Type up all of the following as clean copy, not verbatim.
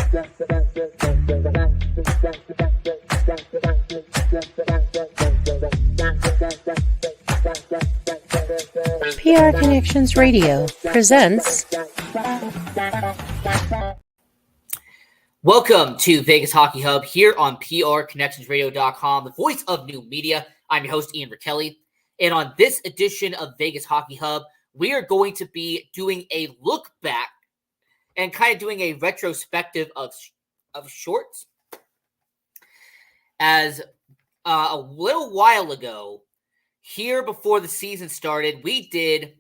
PR Connections Radio presents. Welcome to Vegas Hockey Hub here on PRConnectionsRadio.com, the voice of new media. I'm your host, Ian Rickelli. And on this edition of Vegas Hockey Hub, we are going to be doing a look back and kind of doing a retrospective of shorts. As a little while ago, here before the season started, we did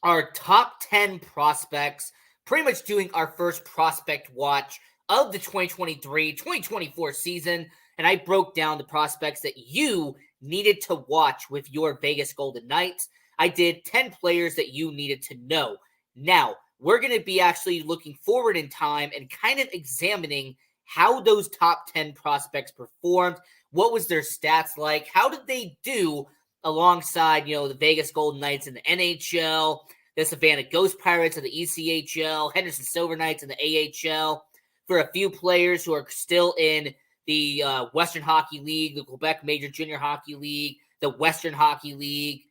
our top 10 prospects, pretty much doing our first prospect watch of the 2023-2024 season, and I broke down the prospects that you needed to watch with your Vegas Golden Knights. I did 10 players that you needed to know. Now, we're going to be actually looking forward in time and kind of examining how those top 10 prospects performed. What was their stats like? How did they do alongside, the Vegas Golden Knights in the NHL, the Savannah Ghost Pirates of the ECHL, Henderson Silver Knights in the AHL, for a few players who are still in the Western Hockey League, the Quebec Major Junior Hockey League, the Western Hockey League,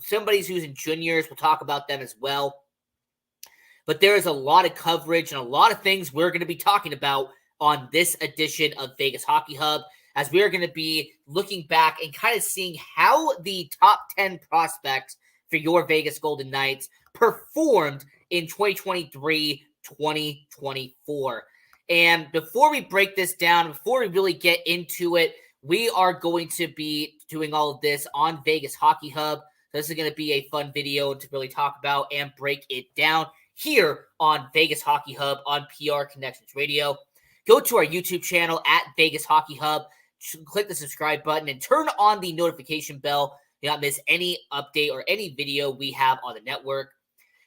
somebody who's in juniors, we'll talk about them as well. But there is a lot of coverage and a lot of things we're going to be talking about on this edition of Vegas Hockey Hub, as we are going to be looking back and kind of seeing how the top 10 prospects for your Vegas Golden Knights performed in 2023-2024. And before we break this down, before we really get into it, we are going to be doing all of this on Vegas Hockey Hub. This is going to be a fun video to really talk about and break it down here on Vegas Hockey Hub on PR Connections Radio. Go to our YouTube channel at Vegas Hockey Hub, click the subscribe button, and turn on the notification bell. Do not miss any update or any video we have on the network.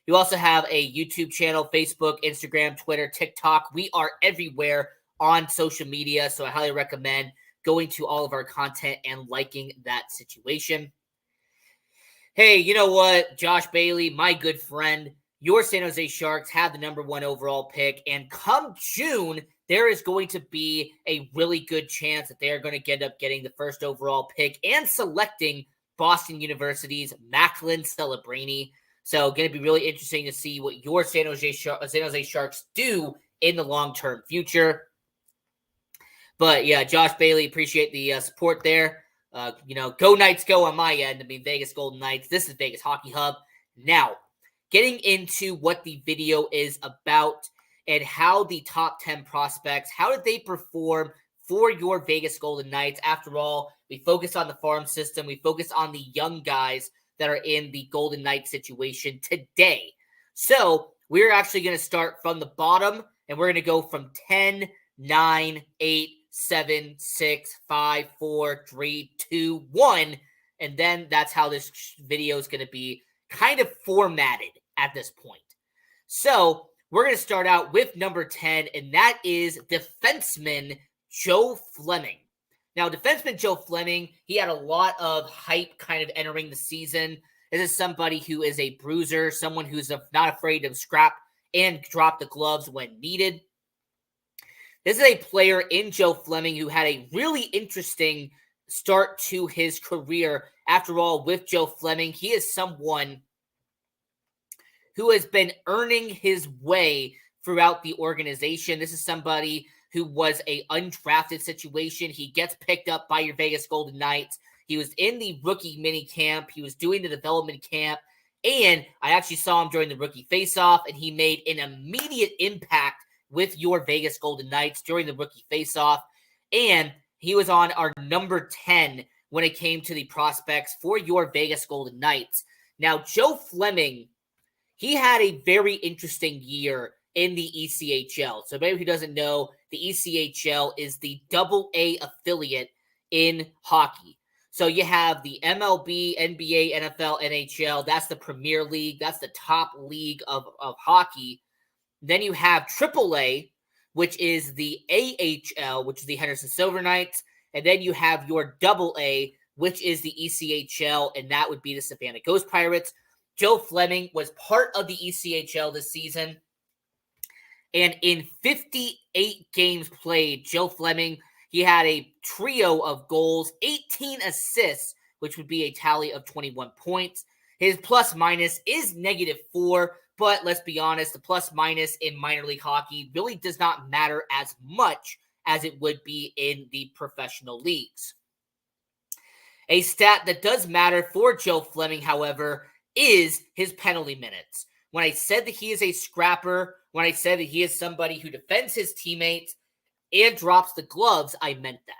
You also have a YouTube channel, Facebook, Instagram, Twitter, TikTok. We are everywhere on social media, so I highly recommend going to all of our content and liking that situation. Hey, you know what? Josh Bailey, my good friend, your San Jose Sharks have the number 1 overall pick, and come June, there is going to be a really good chance that they are going to end up getting the first overall pick and selecting Boston University's Macklin Celebrini. So going to be really interesting to see what your San Jose Sharks do in the long-term future. But yeah, Josh Bailey, appreciate the support there. Go Knights go on my end. I mean, Vegas Golden Knights. This is Vegas Hockey Hub. Now, getting into what the video is about and how the top 10 prospects, how did they perform for your Vegas Golden Knights? After all, we focus on the farm system. We focus on the young guys that are in the Golden Knights situation today. So we're actually going to start from the bottom, and we're going to go from 10, 9, 8, 7, 6, 5, 4, 3, 2, 1. And then that's how this video is going to be kind of formatted at this point. So we're going to start out with number 10, and that is defenseman Joe Fleming. Now, defenseman Joe Fleming, he had a lot of hype kind of entering the season. This is somebody who is a bruiser, someone who's not afraid to scrap and drop the gloves when needed. This is a player in Joe Fleming who had a really interesting start to his career. After all, with Joe Fleming, he is someone who has been earning his way throughout the organization. This is somebody who was an undrafted situation. He gets picked up by your Vegas Golden Knights. He was in the rookie mini camp. He was doing the development camp. And I actually saw him during the rookie faceoff, and he made an immediate impact with your Vegas Golden Knights during the rookie faceoff. And he was on our number 10 when it came to the prospects for your Vegas Golden Knights. Now, Joe Fleming, he had a very interesting year in the ECHL. So maybe who doesn't know, the ECHL is the AA affiliate in hockey. So you have the MLB, NBA, NFL, NHL. That's the Premier League. That's the top league of hockey. Then you have AAA, which is the AHL, which is the Henderson Silver Knights. And then you have your AA, which is the ECHL, and that would be the Savannah Ghost Pirates. Joe Fleming was part of the ECHL this season. And in 58 games played, Joe Fleming, he had a trio of goals, 18 assists, which would be a tally of 21 points. His plus minus is -4, but let's be honest, the plus minus in minor league hockey really does not matter as much as it would be in the professional leagues. A stat that does matter for Joe Fleming, however, is his penalty minutes. When I said that he is a scrapper, when I said that he is somebody who defends his teammates and drops the gloves, I meant that.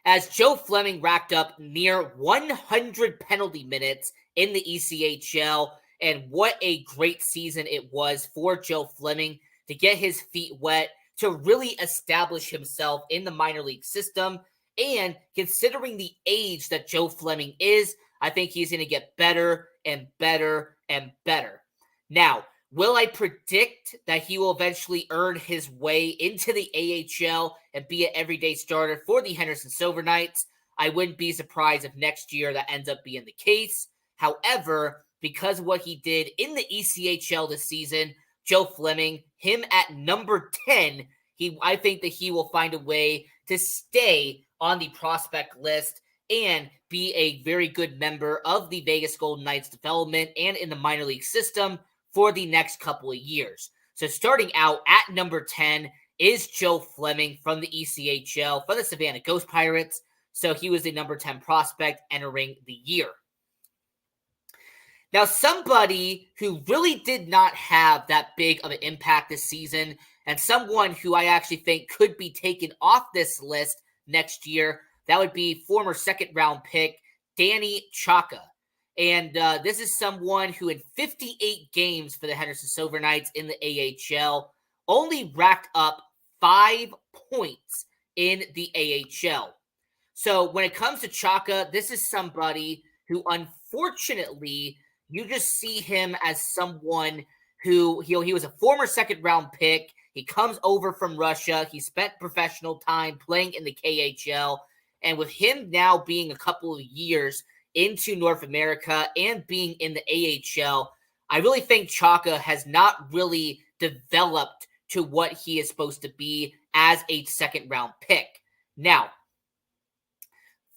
As Joe Fleming racked up near 100 penalty minutes in the ECHL, and what a great season it was for Joe Fleming to get his feet wet, to really establish himself in the minor league system. And considering the age that Joe Fleming is, I think he's going to get better and better and better. Now, will I predict that he will eventually earn his way into the AHL and be an everyday starter for the Henderson Silver Knights? I wouldn't be surprised if next year that ends up being the case. However, because of what he did in the ECHL this season, Joe Fleming, him at number 10, I think that he will find a way to stay on the prospect list and be a very good member of the Vegas Golden Knights development and in the minor league system for the next couple of years. So starting out at number 10 is Joe Fleming from the ECHL, from the Savannah Ghost Pirates. So he was the number 10 prospect entering the year. Now, somebody who really did not have that big of an impact this season, and someone who I actually think could be taken off this list next year, that would be former second-round pick Danny Chaka. And this is someone who in 58 games for the Henderson Silver Knights in the AHL only racked up 5 points in the AHL. So when it comes to Chaka, this is somebody who unfortunately you just see him as someone who he was a former second-round pick. He comes over from Russia. He spent professional time playing in the KHL. And with him now being a couple of years into North America and being in the AHL, I really think Chaka has not really developed to what he is supposed to be as a second-round pick. Now,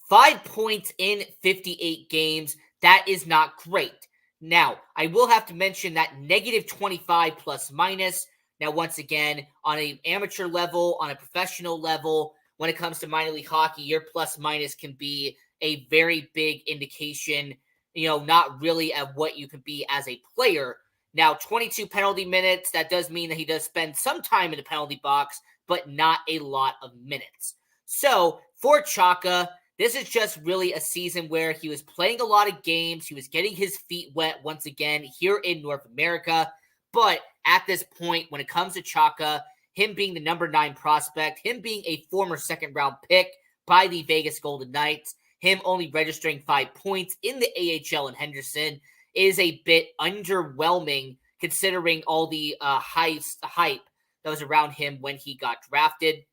5 points in 58 games, that is not great. Now, I will have to mention that -25 plus minus. Now, once again, on an amateur level, on a professional level, when it comes to minor league hockey, your plus minus can be a very big indication, not really at what you can be as a player. Now, 22 penalty minutes, that does mean that he does spend some time in the penalty box, but not a lot of minutes. So, for Chaka, this is just really a season where he was playing a lot of games. He was getting his feet wet once again here in North America. But at this point, when it comes to Chaka, him being the number 9 prospect, him being a former second-round pick by the Vegas Golden Knights, him only registering 5 points in the AHL in Henderson is a bit underwhelming considering all the hype that was around him when he got drafted.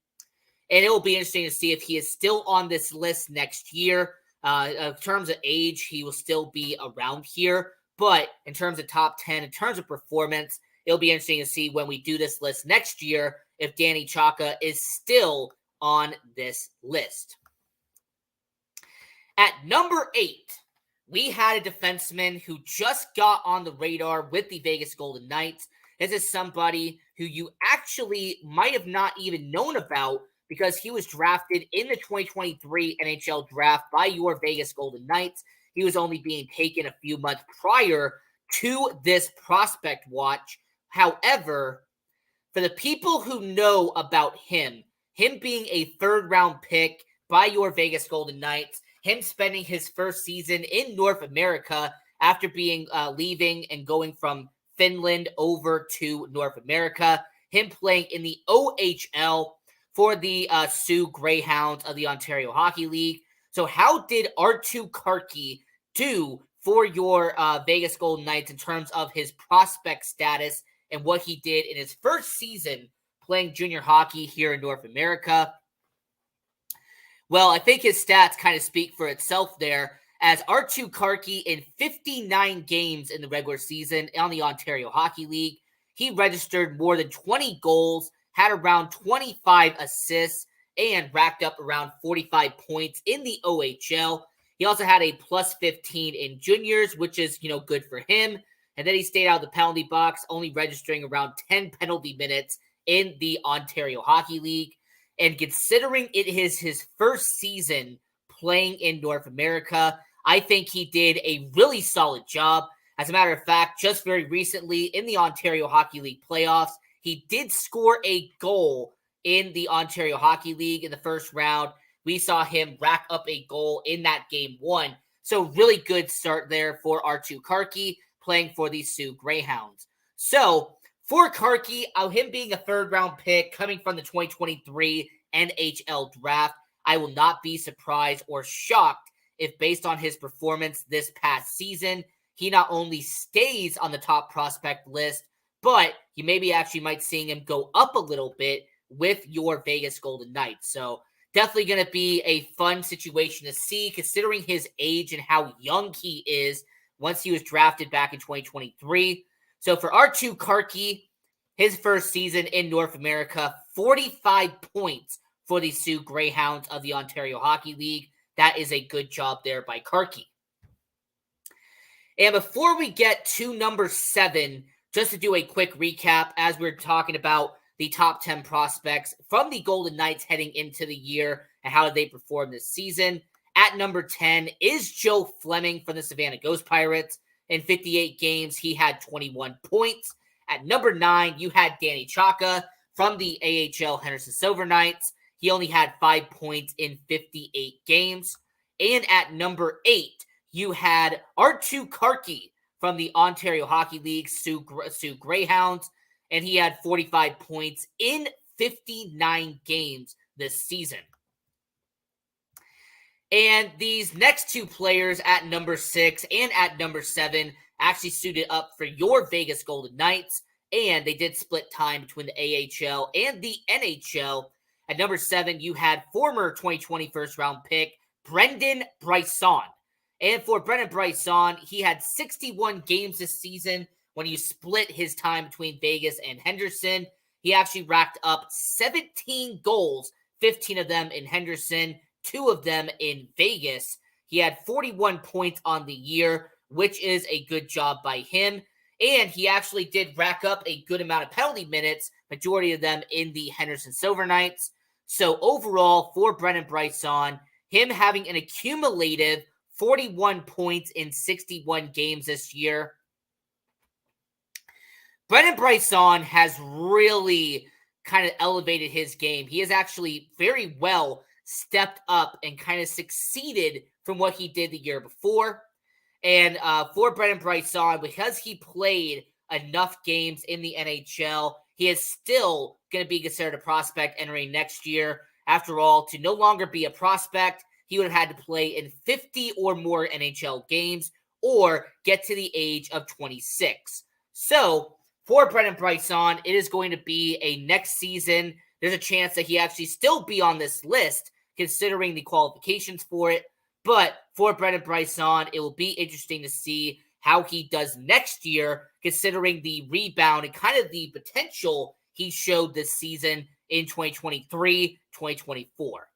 And it will be interesting to see if he is still on this list next year. In terms of age, he will still be around here. But in terms of top 10, in terms of performance, it'll be interesting to see when we do this list next year if Danny Chaka is still on this list. At number 8, we had a defenseman who just got on the radar with the Vegas Golden Knights. This is somebody who you actually might have not even known about because he was drafted in the 2023 NHL draft by your Vegas Golden Knights. He was only being taken a few months prior to this prospect watch. However, for the people who know about him being a third-round pick by your Vegas Golden Knights, him spending his first season in North America after being leaving and going from Finland over to North America, him playing in the OHL for the Sioux Greyhounds of the Ontario Hockey League. So how did Arttu Karkki do for your Vegas Golden Knights in terms of his prospect status and what he did in his first season playing junior hockey here in North America? Well, I think his stats kind of speak for itself there, as Arttu Karkki in 59 games in the regular season on the Ontario Hockey League, he registered more than 20 goals, had around 25 assists, and racked up around 45 points in the OHL. He also had a plus 15 in juniors, which is, good for him. And then he stayed out of the penalty box, only registering around 10 penalty minutes in the Ontario Hockey League. And considering it is his first season playing in North America, I think he did a really solid job. As a matter of fact, just very recently in the Ontario Hockey League playoffs, he did score a goal in the Ontario Hockey League in the first round. We saw him rack up a goal in that game 1. So really good start there for Artturi Karkki playing for the Soo Greyhounds. So for Karkki, him being a third-round pick coming from the 2023 NHL draft, I will not be surprised or shocked if, based on his performance this past season, he not only stays on the top prospect list, but you maybe actually might seeing him go up a little bit with your Vegas Golden Knights. So definitely going to be a fun situation to see, considering his age and how young he is once he was drafted back in 2023. So for Artturi Karkki, his first season in North America, 45 points for the Soo Greyhounds of the Ontario Hockey League. That is a good job there by Karkki. And before we get to number 7, just to do a quick recap as we're talking about the top 10 prospects from the Golden Knights heading into the year and how they perform this season. At number 10 is Joe Fleming from the Savannah Ghost Pirates. In 58 games, he had 21 points. At number 9, you had Danny Chaka from the AHL Henderson Silver Knights. He only had 5 points in 58 games. And at number 8, you had Artturi Karkki from the Ontario Hockey League, Soo Greyhounds, and he had 45 points in 59 games this season. And these next two players at number 6 and at number 7 actually suited up for your Vegas Golden Knights, and they did split time between the AHL and the NHL. At number 7, you had former 2020 first-round pick Brendan Brisson. And for Brendan Brisson, he had 61 games this season. When you split his time between Vegas and Henderson, he actually racked up 17 goals, 15 of them in Henderson, 2 of them in Vegas. He had 41 points on the year, which is a good job by him. And he actually did rack up a good amount of penalty minutes, majority of them in the Henderson Silver Knights. So overall, for Brendan Brisson, him having an accumulative 41 points in 61 games this year. Brendan Brisson has really kind of elevated his game. He has actually very well stepped up and kind of succeeded from what he did the year before. And for Brendan Brisson, because he played enough games in the NHL, he is still going to be considered a prospect entering next year. After all, to no longer be a prospect, he would have had to play in 50 or more NHL games or get to the age of 26. So for Brendan Brisson, it is going to be a next season. There's a chance that he actually still be on this list, considering the qualifications for it. But for Brendan Brisson, it will be interesting to see how he does next year, considering the rebound and kind of the potential he showed this season in 2023, 2024.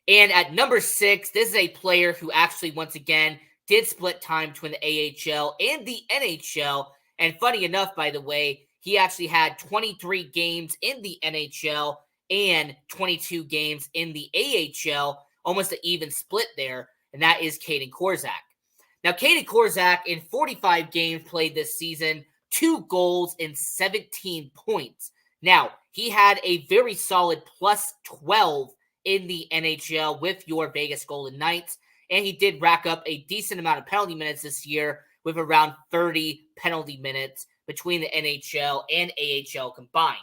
And at number 6, this is a player who actually, once again, did split time between the AHL and the NHL. And funny enough, by the way, he actually had 23 games in the NHL and 22 games in the AHL, almost an even split there, and that is Kaedan Korczak. Now, Kaedan Korczak, in 45 games played this season, 2 goals and 17 points. Now, he had a very solid plus 12 in the NHL with your Vegas Golden Knights, and he did rack up a decent amount of penalty minutes this year with around 30 penalty minutes between the NHL and AHL combined.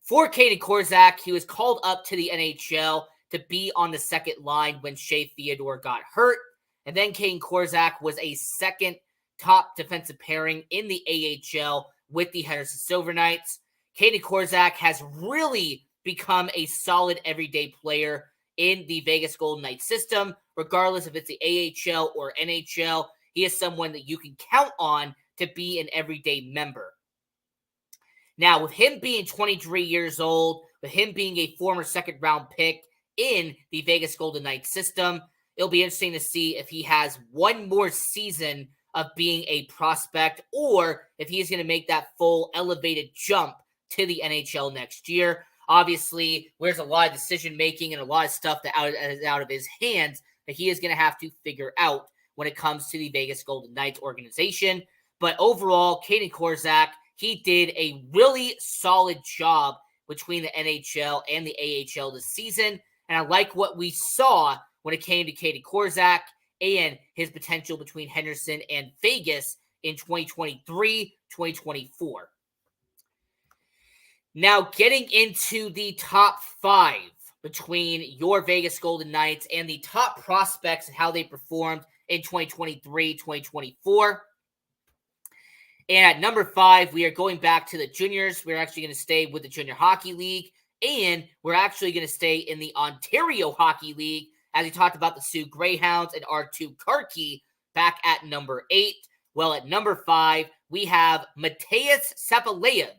For Kaedan Korczak, he was called up to the NHL to be on the second line when Shea Theodore got hurt, and then Kaedan Korczak was a second top defensive pairing in the AHL with the Henderson Silver Knights. Kaedan Korczak has really become a solid everyday player in the Vegas Golden Knights system, regardless if it's the AHL or NHL. He is someone that you can count on to be an everyday member. Now, with him being 23 years old, with him being a former second-round pick in the Vegas Golden Knights system, it'll be interesting to see if he has one more season of being a prospect or if he's going to make that full elevated jump to the NHL next year. Obviously, there's a lot of decision-making and a lot of stuff that is out of his hands that he is going to have to figure out when it comes to the Vegas Golden Knights organization. But overall, Kaedan Korczak, he did a really solid job between the NHL and the AHL this season. And I like what we saw when it came to Kaedan Korczak and his potential between Henderson and Vegas in 2023-2024. Now, getting into the top 5 between your Vegas Golden Knights and the top prospects and how they performed in 2023-2024. And at number 5, we are going back to the juniors. We're actually going to stay with the Junior Hockey League, and we're actually going to stay in the Ontario Hockey League, as we talked about the Sioux Greyhounds and R2 Karki back at number 8. Well, at number 5, we have Mateus Sapaleyev,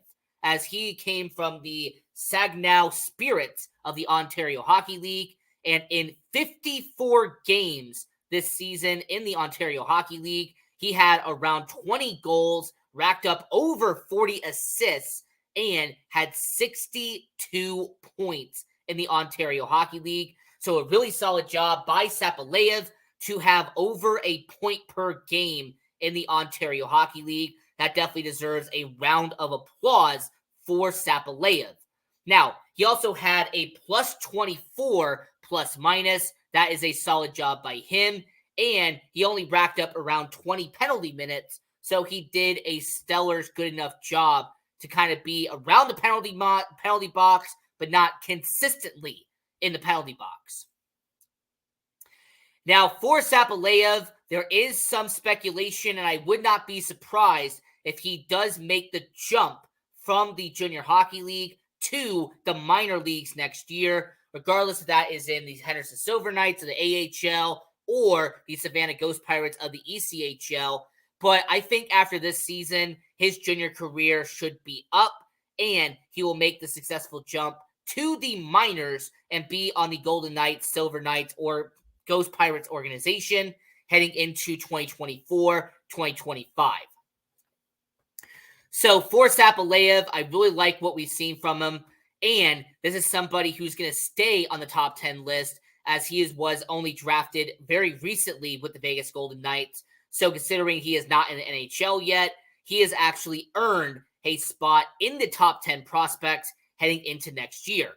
as he came from the Saginaw Spirits of the Ontario Hockey League. And in 54 games this season in the Ontario Hockey League, he had around 20 goals, racked up over 40 assists, and had 62 points in the Ontario Hockey League. So a really solid job by Sapaleyev to have over a point per game in the Ontario Hockey League. That definitely deserves a round of applause for Sapaleyev. Now, he also had a plus 24 plus minus. That is a solid job by him. And he only racked up around 20 penalty minutes. So he did a stellar, good enough job to kind of be around the penalty box, but not consistently in the penalty box. Now, for Sapaleyev, there is some speculation, and I would not be surprised if he does make the jump from the Junior Hockey League to the minor leagues next year, regardless if that is in the Henderson Silver Knights of the AHL or the Savannah Ghost Pirates of the ECHL. But I think after this season, his junior career should be up, and he will make the successful jump to the minors and be on the Golden Knights, Silver Knights, or Ghost Pirates organization heading into 2024-2025. So for Sapaleyev, I really like what we've seen from him, and this is somebody who's going to stay on the top 10 list, as he was only drafted very recently with the Vegas Golden Knights. So considering he is not in the NHL yet, he has actually earned a spot in the top 10 prospects heading into next year.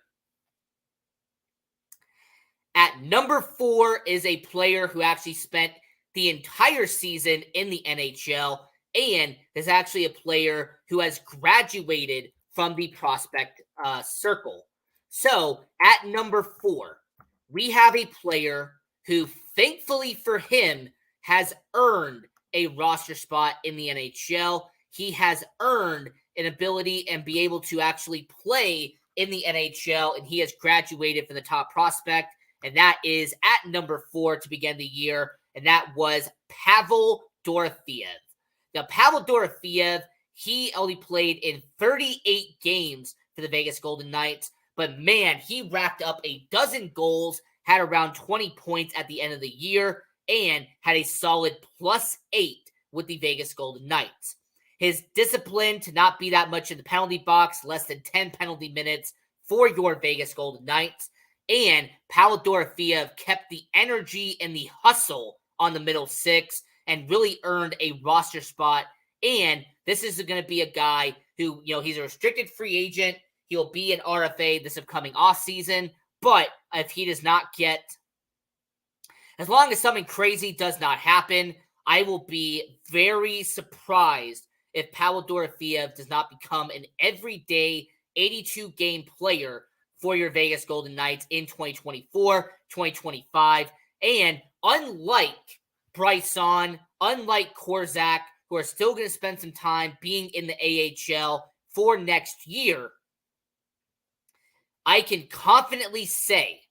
At number 4 is a player who actually spent the entire season in the NHL, and is actually a player who has graduated from the prospect circle. So at number 4, we have a player who, thankfully for him, has earned a roster spot in the NHL. He has earned an ability and be able to actually play in the NHL, and he has graduated from the top prospect, and that is at number 4 to begin the year, and that was Pavel Dorofeyev. Now, Pavel Dorofeyev, he only played in 38 games for the Vegas Golden Knights, but man, he racked up a dozen goals, had around 20 points at the end of the year, and had a solid +8 with the Vegas Golden Knights. His discipline to not be that much in the penalty box, less than 10 penalty minutes for your Vegas Golden Knights, and Pavel Dorofeyev kept the energy and the hustle on the middle six and really earned a roster spot. And this is going to be a guy who, he's a restricted free agent. He'll be an RFA this upcoming offseason. But if he does not get, as long as something crazy does not happen, I will be very surprised if Pavel Dorofeyev does not become an everyday 82-game player for your Vegas Golden Knights in 2024, 2025. And unlike Bryson, unlike Korczak, who are still going to spend some time being in the AHL for next year, I can confidently say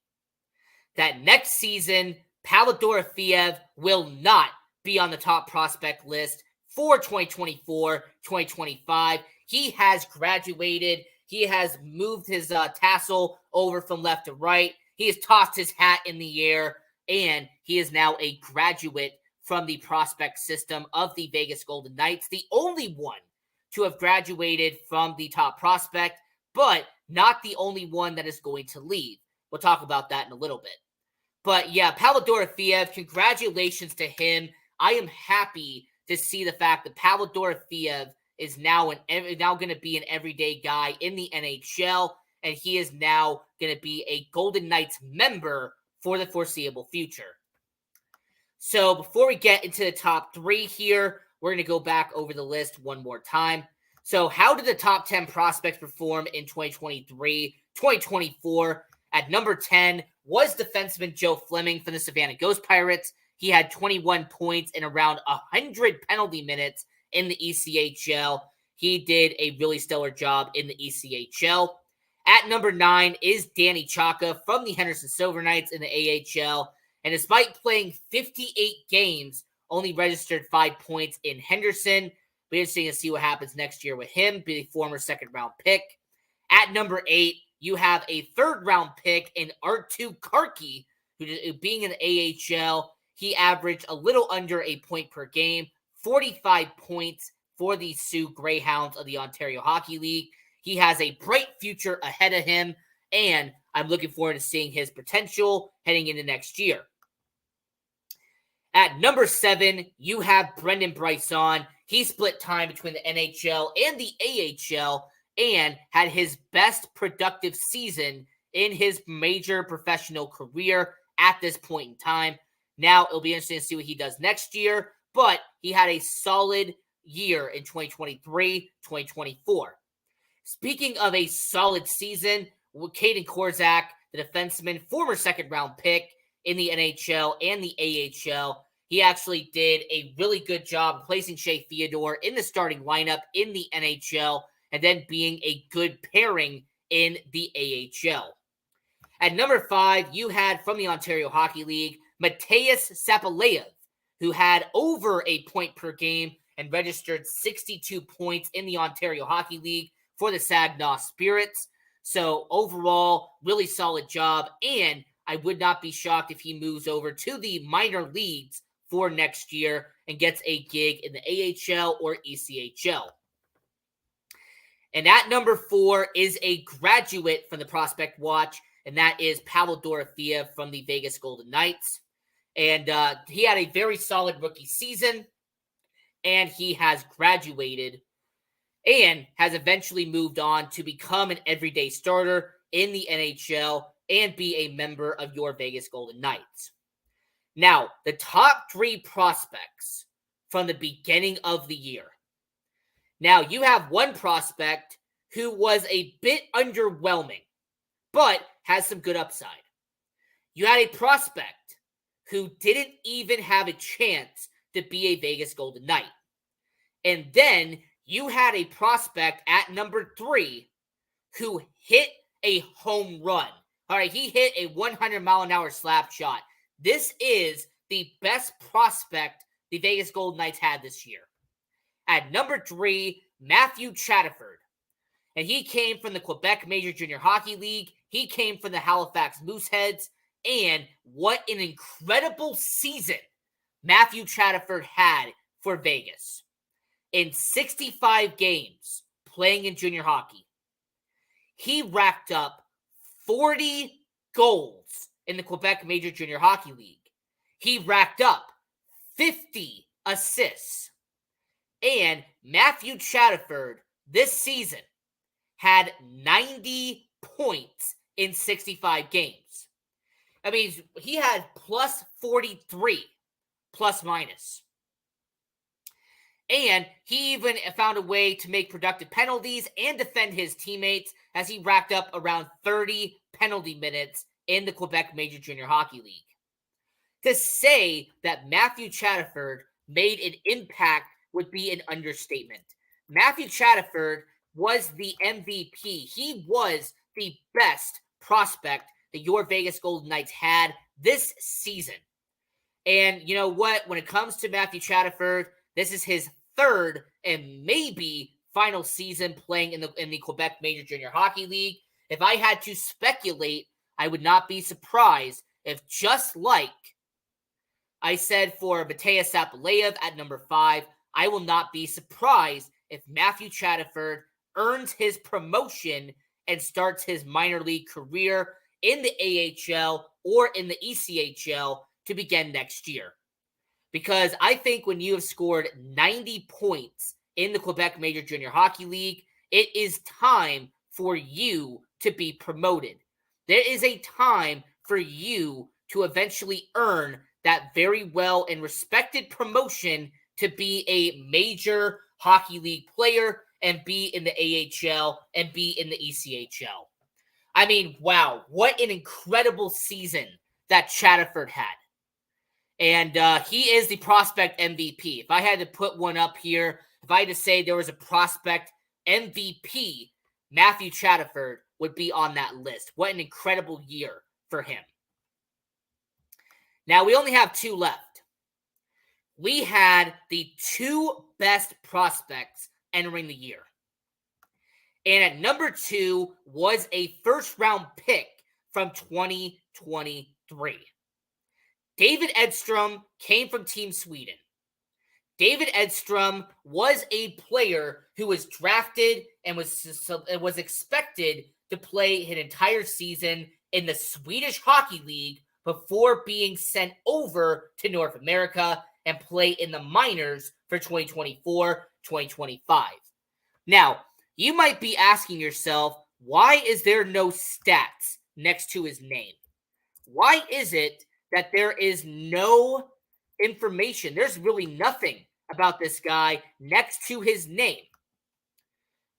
that next season, Pavel Dorofeyev will not be on the top prospect list for 2024-2025. He has graduated. He has moved his tassel over from left to right. He has tossed his hat in the air, and he is now a graduate from the prospect system of the Vegas Golden Knights, the only one to have graduated from the top prospect, but not the only one that is going to leave. We'll talk about that in a little bit. But yeah, Pavel Dorofeev, congratulations to him. I am happy to see the fact that Pavel Dorofeev is now going to be an everyday guy in the NHL, and he is now going to be a Golden Knights member for the foreseeable future. So before we get into the top 3 here, we're going to go back over the list one more time. So how did the top 10 prospects perform in 2023, 2024? At number 10 was defenseman Joe Fleming from the Savannah Ghost Pirates. He had 21 points in around 100 penalty minutes in the ECHL. He did a really stellar job in the ECHL. At number 9 is Danny Chaka from the Henderson Silver Knights in the AHL. And despite playing 58 games, only registered 5 points in Henderson. Be interesting to see what happens next year with him, be the former second-round pick. At number 8, you have a third-round pick in Arttu Karkki, who being in the AHL, he averaged a little under a point per game, 45 points for the Sioux Greyhounds of the Ontario Hockey League. He has a bright future ahead of him, and I'm looking forward to seeing his potential heading into next year. At number 7, you have Brendan Bryson. He split time between the NHL and the AHL and had his best productive season in his major professional career at this point in time. Now, it'll be interesting to see what he does next year, but he had a solid year in 2023-2024. Speaking of a solid season, Caden Korczak, the defenseman, former second-round pick in the NHL and the AHL, he actually did a really good job placing Shea Theodore in the starting lineup in the NHL and then being a good pairing in the AHL. At number 5, you had from the Ontario Hockey League, Mateus Sapalev, who had over a point per game and registered 62 points in the Ontario Hockey League for the Saginaw Spirits. So overall, really solid job, and I would not be shocked if he moves over to the minor leagues for next year and gets a gig in the AHL or ECHL. And at number 4 is a graduate from the Prospect Watch, and that is Pavel Dorofeev from the Vegas Golden Knights. And he had a very solid rookie season, and he has graduated and has eventually moved on to become an everyday starter in the NHL and be a member of your Vegas Golden Knights. Now, the top 3 prospects from the beginning of the year. Now, you have one prospect who was a bit underwhelming, but has some good upside. You had a prospect who didn't even have a chance to be a Vegas Golden Knight. And then you had a prospect at number 3 who hit a home run. All right, he hit a 100-mile-an-hour slap shot. This is the best prospect the Vegas Golden Knights had this year. At number 3, Matthew Chatterford. And he came from the Quebec Major Junior Hockey League. He came from the Halifax Mooseheads. And what an incredible season Matthew Chatterford had for Vegas. In 65 games playing in junior hockey, he racked up 40 goals in the Quebec Major Junior Hockey League. He racked up 50 assists. And Matthew Chatterford this season had 90 points in 65 games. I mean, he had plus 43, plus minus. And he even found a way to make productive penalties and defend his teammates as he racked up around 30 penalty minutes in the Quebec Major Junior Hockey League. To say that Matthew Chatterford made an impact would be an understatement. Matthew Chatterford was the MVP. He was the best prospect that your Vegas Golden Knights had this season. And you know what? When it comes to Matthew Chatterford, this is his third and maybe final season playing in the Quebec Major Junior Hockey League. If I had to speculate, I would not be surprised if, just like I said for Mateus Sapulev at number 5, I will not be surprised if Matthew Chatterford earns his promotion and starts his minor league career in the AHL or in the ECHL to begin next year. Because I think when you have scored 90 points in the Quebec Major Junior Hockey League, it is time for you to be promoted. There is a time for you to eventually earn that very well and respected promotion to be a major hockey league player and be in the AHL and be in the ECHL. I mean, wow, what an incredible season that Chatterford had. And he is the prospect MVP. If I had to put one up here, if I had to say there was a prospect MVP, Matthew Chatterford would be on that list. What an incredible year for him. Now, we only have 2 left. We had the 2 best prospects entering the year. And at number 2 was a first-round pick from 2023. David Edstrom came from Team Sweden. David Edstrom was a player who was drafted and was expected to play an entire season in the Swedish Hockey League before being sent over to North America and play in the minors for 2024-2025. Now, you might be asking yourself, why is there no stats next to his name? Why is it that there is no information? There's really nothing about this guy next to his name.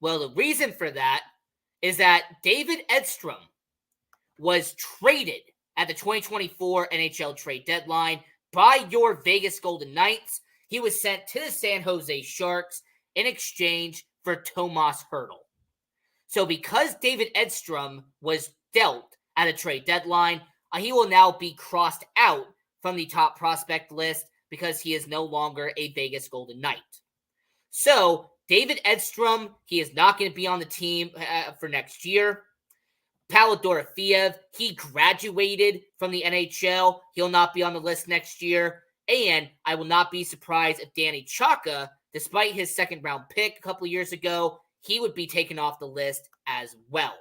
Well, the reason for that is that David Edstrom was traded at the 2024 NHL trade deadline by your Vegas Golden Knights. He was sent to the San Jose Sharks in exchange for Tomas Hertl. So because David Edstrom was dealt at a trade deadline, he will now be crossed out from the top prospect list because he is no longer a Vegas Golden Knight. So David Edstrom, he is not going to be on the team for next year. Pavel Dorofeyev, he graduated from the NHL. He'll not be on the list next year. And I will not be surprised if Danny Chaka, despite his second-round pick a couple of years ago, he would be taken off the list as well.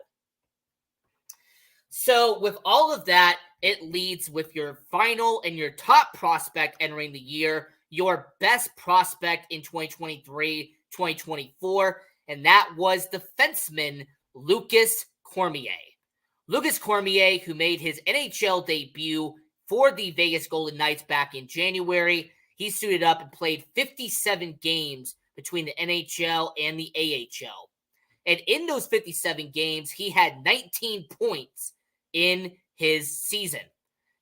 So with all of that, it leads with your final and your top prospect entering the year, your best prospect in 2023-2024, and that was defenseman Lucas Cormier. Lucas Cormier, who made his NHL debut for the Vegas Golden Knights back in January, he suited up and played 57 games between the NHL and the AHL. And in those 57 games, he had 19 points in his season.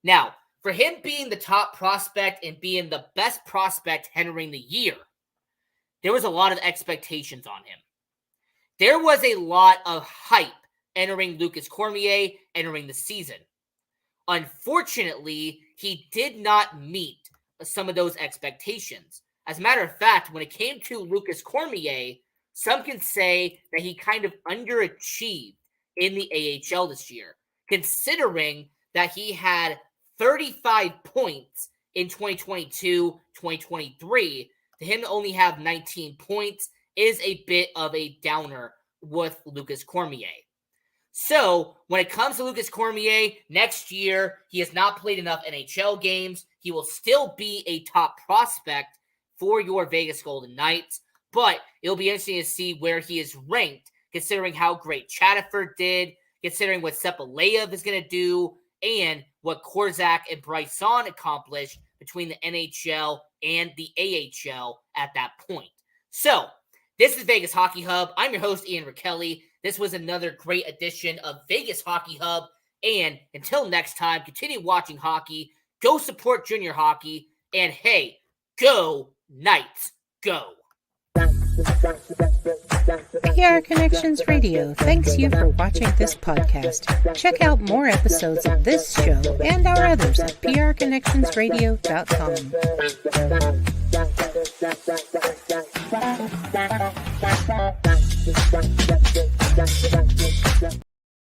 Now, for him being the top prospect and being the best prospect entering the year, there was a lot of expectations on him. There was a lot of hype entering Lucas Cormier, entering the season. Unfortunately, he did not meet some of those expectations. As a matter of fact, when it came to Lucas Cormier, some can say that he kind of underachieved in the AHL this year, considering that he had 35 points in 2022-2023. To him to only have 19 points is a bit of a downer with Lucas Cormier. So, when it comes to Lucas Cormier, next year, he has not played enough NHL games. He will still be a top prospect for your Vegas Golden Knights, but it'll be interesting to see where he is ranked, considering how great Chatterford did, considering what Sapulev is going to do, and what Korczak and Bryson accomplished between the NHL and the AHL at that point. So, this is Vegas Hockey Hub. I'm your host, Ian Rakelli. This was another great edition of Vegas Hockey Hub. And until next time, continue watching hockey. Go support junior hockey. And hey, go Knights, go. PR Connections Radio thanks you for watching this podcast. Check out more episodes of this show and our others at prconnectionsradio.com.